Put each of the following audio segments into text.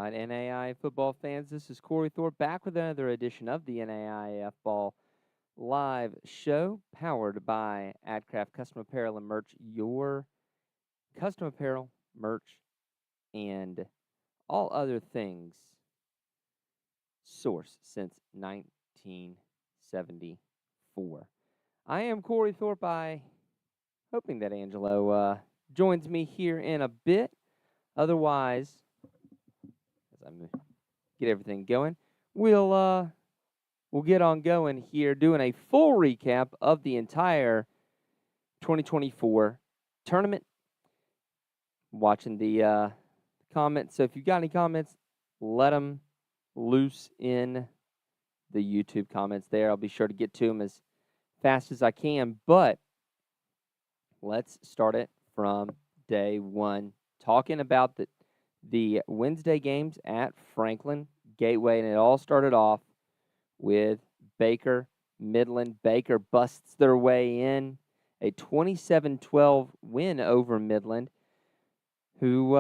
right, NAIA football fans, this is Cory Thorpe back with another edition of the NAIAFBALL live show powered by AdCraft Custom Apparel and Merch, your custom apparel, merch, and all other things source since 1974. I am Cory Thorpe. Hoping that Angelo joins me here in a bit. Otherwise, as I get everything going, we'll get on going here, doing a full recap of the entire 2024 tournament. Watching the comments, so if you've got any comments, let them loose in the YouTube comments there. I'll be sure to get to them as fast as I can, but let's start it from day one, talking about the Wednesday games at Franklin Gateway, and it all started off with Baker Midland. Baker busts their way in, a 27-12 win over Midland, who,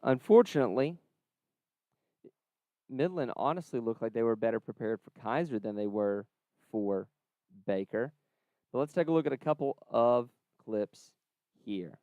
unfortunately, Midland honestly looked like they were better prepared for Kaiser than they were for Baker. But let's take a look at a couple of clips here.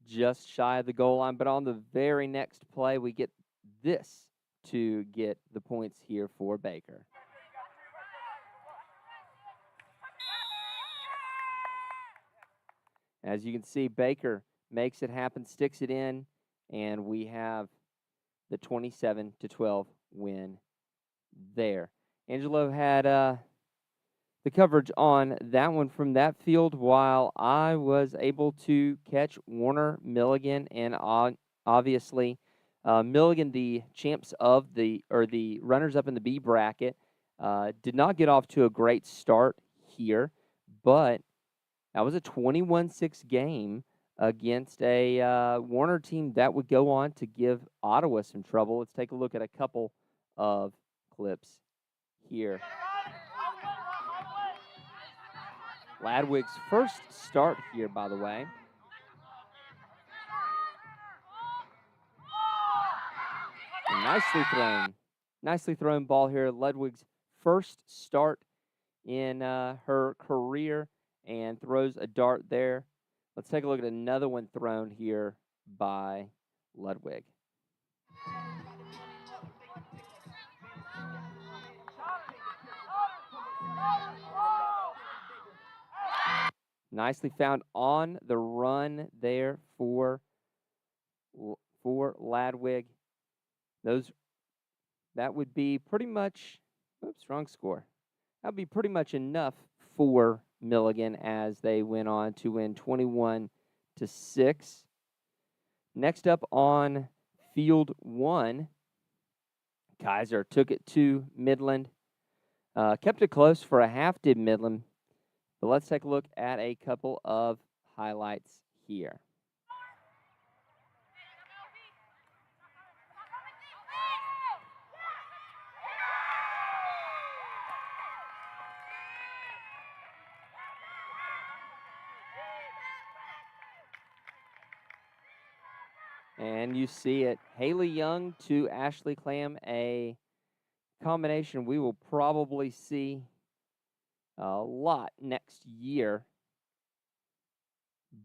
Just shy of the goal line, but on the very next play, we get this to get the points here for Baker. As you can see, Baker makes it happen, sticks it in, and we have the 27-12 win there. Angelo had the coverage on that one from that field, while I was able to catch Warner, Milligan, and obviously Milligan, the champs of the runners-up in the B bracket, did not get off to a great start here, but that was a 21-6 game against a Warner team that would go on to give Ottawa some trouble. Let's take a look at a couple of clips here. Ladwig's first start here, by the way. And nicely thrown ball here. Ladwig's first start in her career, and throws a dart there. Let's take a look at another one thrown here by Ludwig. Nicely found on the run there for Ladwig. That would be pretty much, wrong score. That would be pretty much enough for Milligan as they went on to win 21-6. Next up on field one, Kaiser took it to Midland. Kept it close for a half, did Midland. But let's take a look at a couple of highlights here. And you see it, Haley Young to Ashley Clam, a combination we will probably see a lot next year.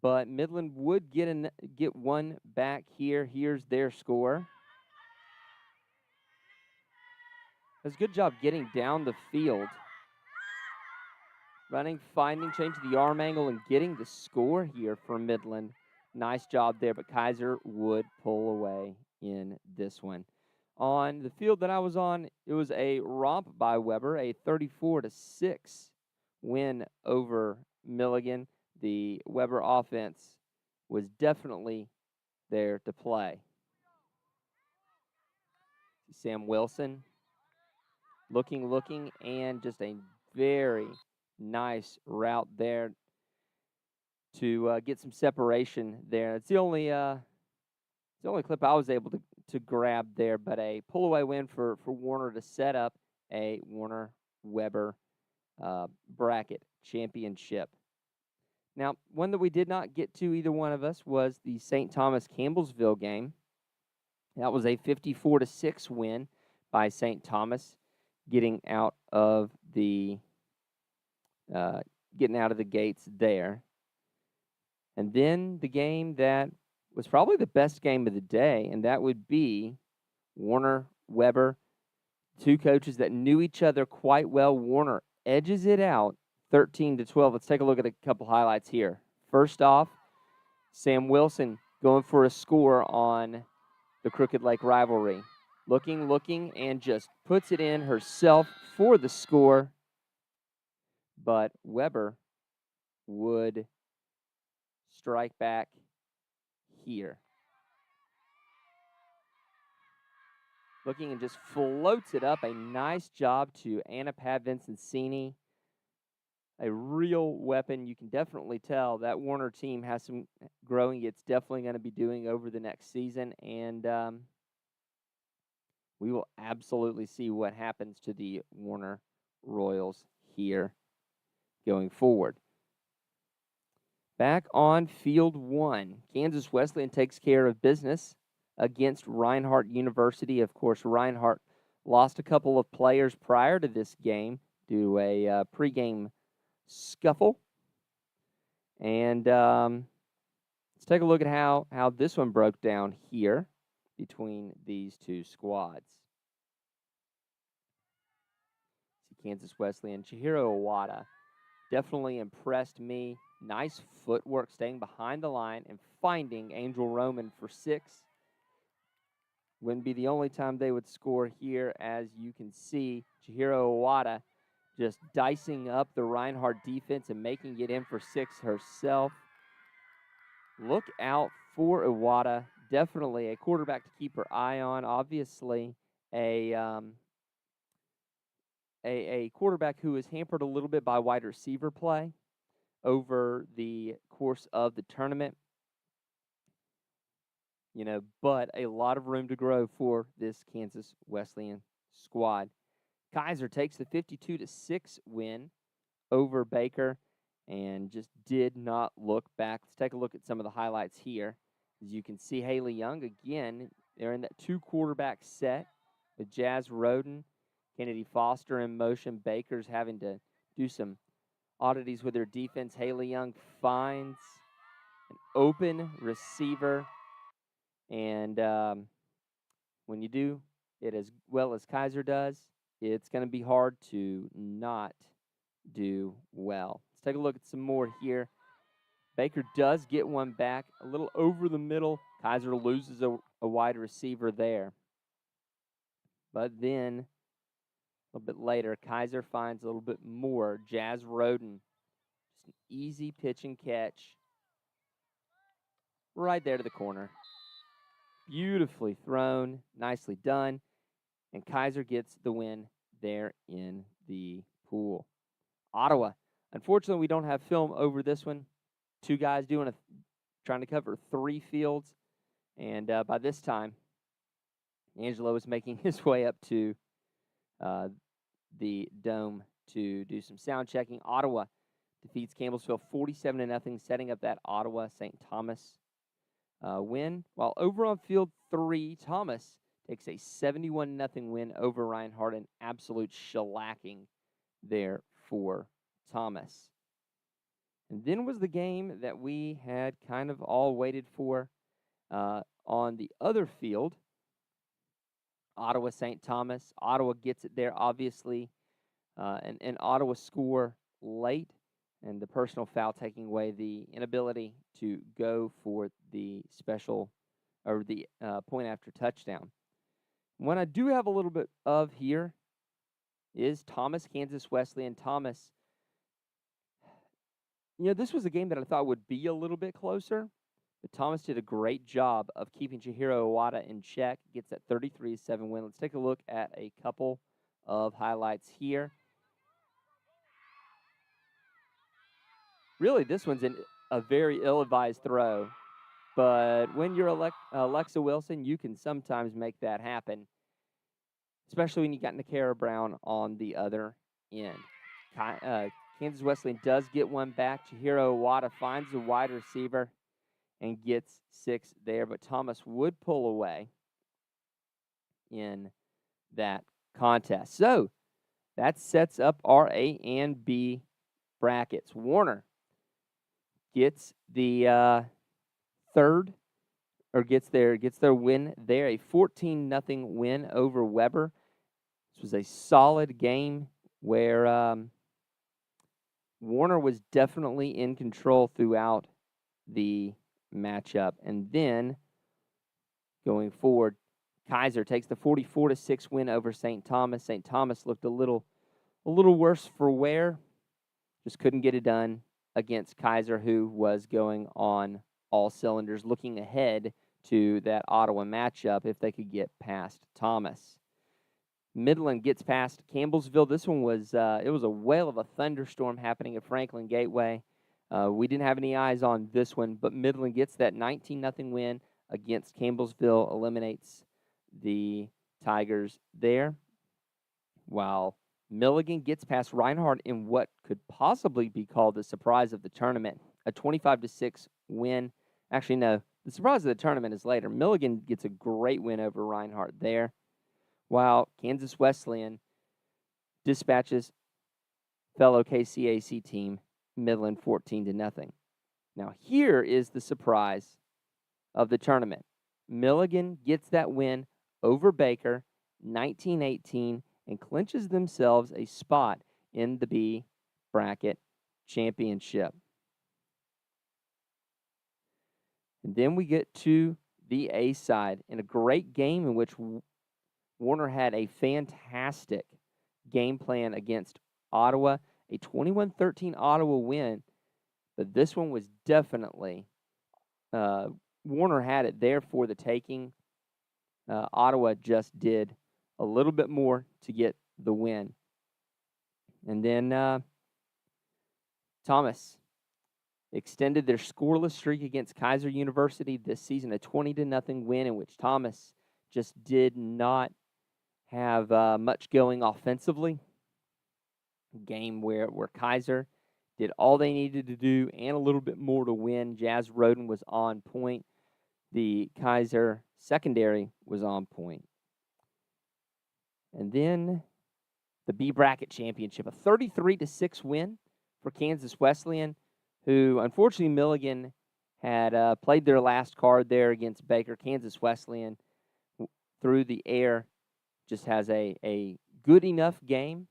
But Midland would get one back here. Here's their score. Does a good job getting down the field. Running, finding, changing the arm angle, and getting the score here for Midland. Nice job there, but Kaiser would pull away in this one. On the field that I was on, it was a romp by Weber, a 34-6 win over Milligan. The Weber offense was definitely there to play. Sam Wilson looking, and just a very nice route there to get some separation there. It's the only the only clip I was able to grab there, but a pull-away win for Warner to set up a Warner-Weber bracket championship. Now, one that we did not get to, either one of us, was the St. Thomas-Campbellsville game. That was a 54-6 win by St. Thomas, getting out of the gates there. And then the game that was probably the best game of the day, and that would be Warner-Weber, two coaches that knew each other quite well. Warner edges it out 13-12. Let's take a look at a couple highlights here. First off, Sam Wilson going for a score on the Crooked Lake rivalry. Looking, and just puts it in herself for the score. But Weber would strike back here. Looking and just floats it up. A nice job to Anna Pat-Vincenzini. A real weapon. You can definitely tell that Warner team has some growing it's definitely going to be doing over the next season. And we will absolutely see what happens to the Warner Royals here going forward. Back on field one, Kansas Wesleyan takes care of business against Reinhardt University. Of course, Reinhardt lost a couple of players prior to this game due to a pregame scuffle. And let's take a look at how this one broke down here between these two squads. See Kansas Wesleyan, Chihiro Iwata definitely impressed me. Nice footwork, staying behind the line and finding Angel Roman for 6. Wouldn't be the only time they would score here, as you can see Chihiro Iwata just dicing up the Reinhardt defense and making it in for 6 herself. Look out for Iwata. Definitely a quarterback to keep her eye on. Obviously, a quarterback who is hampered a little bit by wide receiver play over the course of the tournament. But a lot of room to grow for this Kansas Wesleyan squad. Kaiser takes the 52-6 win over Baker and just did not look back. Let's take a look at some of the highlights here. As you can see, Haley Young, again, they're in that 2-quarterback set with Jazz Roden, Kennedy Foster in motion. Baker's having to do some oddities with their defense. Haley Young finds an open receiver. And when you do it as well as Kaiser does, it's going to be hard to not do well. Let's take a look at some more here. Baker does get one back, a little over the middle. Kaiser loses a wide receiver there. But then, a little bit later, Kaiser finds a little bit more. Jazz Roden, just an easy pitch and catch right there to the corner. Beautifully thrown, nicely done, and Kaiser gets the win there in the pool. Ottawa, unfortunately, we don't have film over this one. 2 guys trying to cover 3 fields, and by this time, Angelo is making his way up to the dome to do some sound checking. Ottawa defeats Campbellsville 47-0, setting up that Ottawa-St. Thomas win. While over on field 3, Thomas takes a 71-0 win over Reinhardt, an absolute shellacking there for Thomas. And then was the game that we had kind of all waited for on the other field, Ottawa-St. Thomas. Ottawa gets it there, obviously, and Ottawa score late, and the personal foul taking away the inability to go for the special or the point after touchdown. One I do have a little bit of here is Thomas, Kansas Wesleyan. Thomas, this was a game that I thought would be a little bit closer, but Thomas did a great job of keeping Chihiro Iwata in check, gets that 33-7 win. Let's take a look at a couple of highlights here. Really, this one's a very ill-advised throw. but when you're Alexa Wilson, you can sometimes make that happen, especially when you got Nakara Brown on the other end. Kansas Wesleyan does get one back. Chihiro Iwata finds a wide receiver and gets 6 there, but Thomas would pull away in that contest. So that sets up our A and B brackets. Warner gets the gets their win there, a 14-0 win over Weber. This was a solid game where Warner was definitely in control throughout the matchup. And then going forward, Kaiser takes the 44-6 win over St. Thomas. St. Thomas looked a little worse for wear. Just couldn't get it done against Kaiser, who was going on all cylinders, looking ahead to that Ottawa matchup if they could get past Thomas. Midland gets past Campbellsville. This one was it was a whale of a thunderstorm happening at Franklin Gateway. We didn't have any eyes on this one, but Midland gets that 19-0 win against Campbellsville, eliminates the Tigers there, while Milligan gets past Reinhardt in what could possibly be called the surprise of the tournament, a 25-6 win. Actually, no, the surprise of the tournament is later. Milligan gets a great win over Reinhardt there, while Kansas Wesleyan dispatches fellow KCAC team Midland 14-0. Now, here is the surprise of the tournament. Milligan gets that win over Baker, 19-18, and clinches themselves a spot in the B bracket championship. And then we get to the A side in a great game in which Warner had a fantastic game plan against Ottawa, a 21-13 Ottawa win, but this one was definitely Warner had it there for the taking. Ottawa just did a little bit more to get the win. And then Thomas extended their scoreless streak against Kaiser University this season, a 20-0 win in which Thomas just did not have much going offensively. A game where Kaiser did all they needed to do and a little bit more to win. Jazz Roden was on point. The Kaiser secondary was on point. And then the B bracket championship, a 33-6 win for Kansas Wesleyan, who unfortunately Milligan had played their last card there against Baker. Kansas Wesleyan through the air just has a good enough game.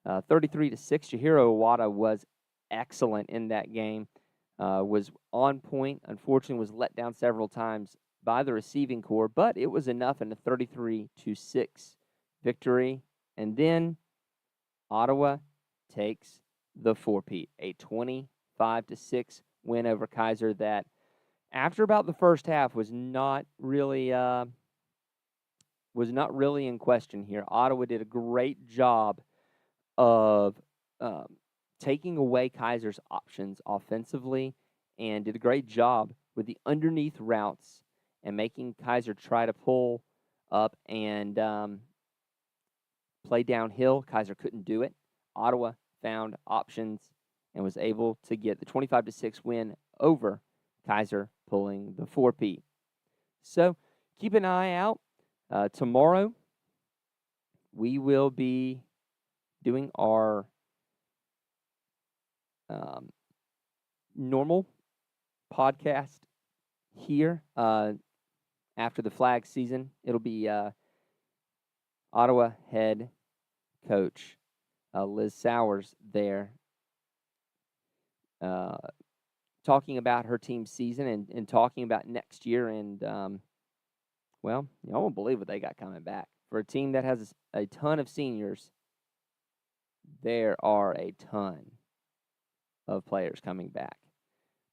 33-6. Chihiro Iwata was excellent in that game. Was on point. Unfortunately, was let down several times by the receiving corps, but it was enough in a 33-6 victory. And then Ottawa takes the four-peat, a 25-6 win over Kaiser that, after about the first half, was not really in question here. Ottawa did a great job of taking away Kaiser's options offensively and did a great job with the underneath routes and making Kaiser try to pull up and play downhill. Kaiser couldn't do it. Ottawa found options and was able to get the 25-6 win over Kaiser, pulling the four-peat. So keep an eye out. Tomorrow we will be doing our normal podcast here after the flag season. It'll be Ottawa head coach Liz Sowers there talking about her team's season and talking about next year. And, well, I won't believe what they got coming back. For a team that has a ton of seniors, there are a ton of players coming back.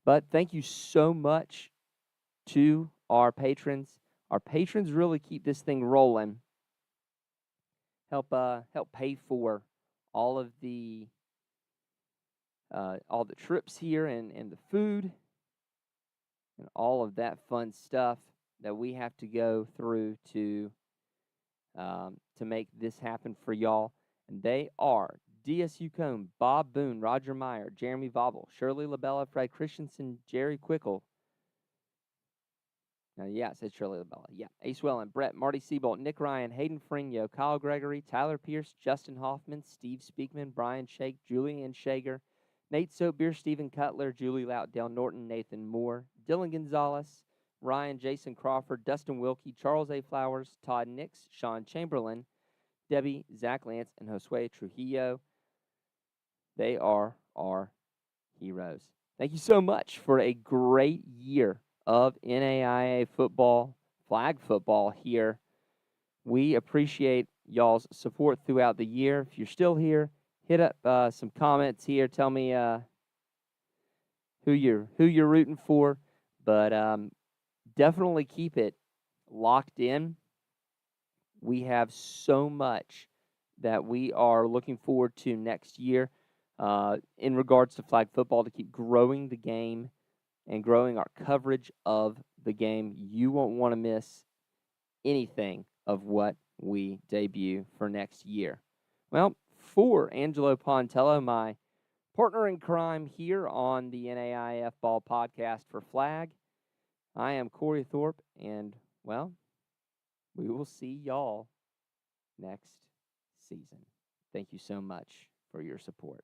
But thank you so much to our patrons. Our patrons really keep this thing rolling. Help pay for all the trips here and the food and all of that fun stuff that we have to go through to make this happen for y'all. And they are DSU Cone, Bob Boone, Roger Meyer, Jeremy Vobble, Shirley LaBella, Fred Christensen, Jerry Quickle. Yeah, it said Shirley LaBella. Yeah. Ace Wellen, Brett, Marty Seabolt, Nick Ryan, Hayden Fringio, Kyle Gregory, Tyler Pierce, Justin Hoffman, Steve Speakman, Brian Shake, Julian Shager, Nate Soapbeer, Stephen Cutler, Julie Lout, Dale Norton, Nathan Moore, Dylan Gonzalez, Ryan, Jason Crawford, Dustin Wilkie, Charles A. Flowers, Todd Nix, Sean Chamberlain, Debbie, Zach Lance, and Josue Trujillo. They are our heroes. Thank you so much for a great year of NAIA football, flag football here. We appreciate y'all's support throughout the year. If you're still here, hit up some comments here. Tell me who you're rooting for, but definitely keep it locked in. We have so much that we are looking forward to next year in regards to flag football to keep growing the game and growing our coverage of the game. You won't want to miss anything of what we debut for next year. Well, for Angelo Pontello, my partner in crime here on the NAIF Ball podcast for Flag, I am Cory Thorpe, and, well, we will see y'all next season. Thank you so much for your support.